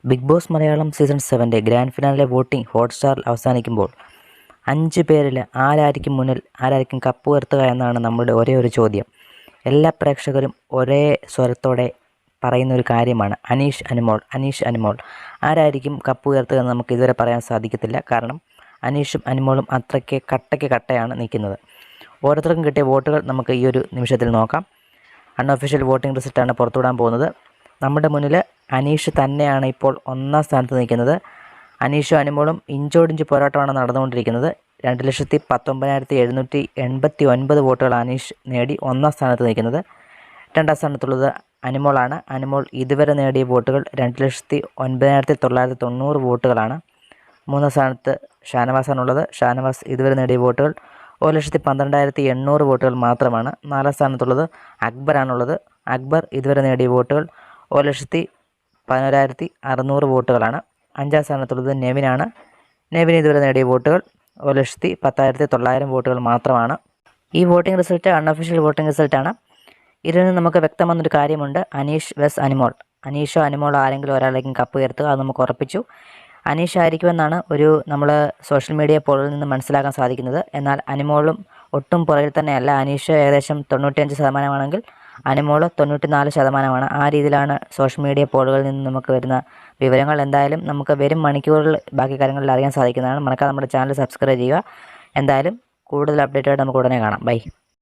Big boss Malayalam season 7 grand ഫിനാലിലെ voting ഹോട്ട്സ്റ്റാറിൽ അവസാനിക്കുമ്പോൾ 5 പേരിൽ ആരായിരിക്കും മുന്നിൽ, ആരായിരിക്കും കപ്പ് ഉയർത്തുക എന്നാണ് നമ്മുടെ ഒരേ ഒരു ചോദ്യം. എല്ലാ പ്രേക്ഷകരും ഒരേ സ്വരത്തോടെ പറയുന്ന ഒരു കാര്യമാണ് അനീഷ് അനുമോൾ. ആരായിരിക്കും കപ്പ് ഉയർത്തുക എന്ന് നമുക്ക് ഇതുവരെ പറയാൻ സാധിക്കത്തില്ല. കാരണം അനീഷും അനുമോളും അത്രയ്ക്ക് കട്ടയാണ് നിൽക്കുന്നത്. ഓരോരുത്തർക്കും കിട്ടിയ വോട്ടുകൾ നമുക്ക് ഈ ഒരു നിമിഷത്തിൽ നോക്കാം. അൺഒഫീഷ്യൽ വോട്ടിംഗ് റിസൾട്ടാണ് പുറത്തുവിടാൻ പോകുന്നത്. നമ്മുടെ മുന്നിൽ അനീഷ് തന്നെയാണ് ഇപ്പോൾ 1ാം സ്ഥാനത്ത് നിൽക്കുന്നത്. അനീഷും അനുമോളും ഇഞ്ചോടിഞ്ച് പോരാട്ടമാണ് നടന്നുകൊണ്ടിരിക്കുന്നത്. 2,19,789 വോട്ടുകൾ അനീഷ് നേടി 1ാം സ്ഥാനത്ത് നിൽക്കുന്നത്. 2ാം സ്ഥാനത്തുള്ളത് അനുമോളാണ്. അനുമോൾ ഇതുവരെ നേടിയ വോട്ടുകൾ 2,09,990 വോട്ടുകളാണ്. 3ാം സ്ഥാനത്ത് ഷാനവാസാണുള്ളത്. ഷാനവാസ് ഇതുവരെ നേടിയ വോട്ടുകൾ 1,12,800 വോട്ടുകൾ മാത്രമാണ്. 4ാം സ്ഥാനത്തുള്ളത് അക്ബറാണുള്ളത്. അക്ബർ ഇതുവരെ നേടിയ വോട്ടുകൾ 1,11,600 വോട്ടുകളാണ്. 5ാം സ്ഥാനത്തുള്ളത് നെവിനാണ്. നെവിൻ ഇതുവരെ നേടിയ വോട്ടുകൾ 1,10,900 വോട്ടുകൾ മാത്രമാണ്. ഈ വോട്ടിംഗ് റിസൾട്ട് അൺഒഫീഷ്യൽ വോട്ടിംഗ് റിസൾട്ടാണ്. ഇതിൽ നിന്ന് നമുക്ക് വ്യക്തമാകുന്നൊരു കാര്യമുണ്ട്. അനീഷ് വെസ് അനുമോൾ. അനീഷോ അനുമോളോ ആരെങ്കിലും ഒരാളേക്കും കപ്പ് ഉയർത്തുക, അത് നമുക്ക് ഉറപ്പിച്ചു. അനീഷ് ആയിരിക്കുമെന്നാണ് നമ്മൾ സോഷ്യൽ മീഡിയ പോളിൽ നിന്ന് മനസ്സിലാക്കാൻ സാധിക്കുന്നത്. എന്നാൽ അനുമോളും ഒട്ടും പുറകിൽ തന്നെയല്ല. അനീഷ് ഏകദേശം 95% അനുമോൾ 94%. ആ രീതിയിലാണ് സോഷ്യൽ മീഡിയ പോളുകളിൽ നിന്ന് നമുക്ക് വരുന്ന വിവരങ്ങൾ. എന്തായാലും നമുക്ക് വരും മണിക്കൂറിൽ ബാക്കി കാര്യങ്ങളിൽ അറിയാൻ സാധിക്കുന്നതാണ്. മറക്കാതെ നമ്മുടെ ചാനൽ സബ്സ്ക്രൈബ് ചെയ്യുക. എന്തായാലും കൂടുതൽ അപ്ഡേറ്റായിട്ട് നമുക്ക് ഉടനെ കാണാം. ബൈ.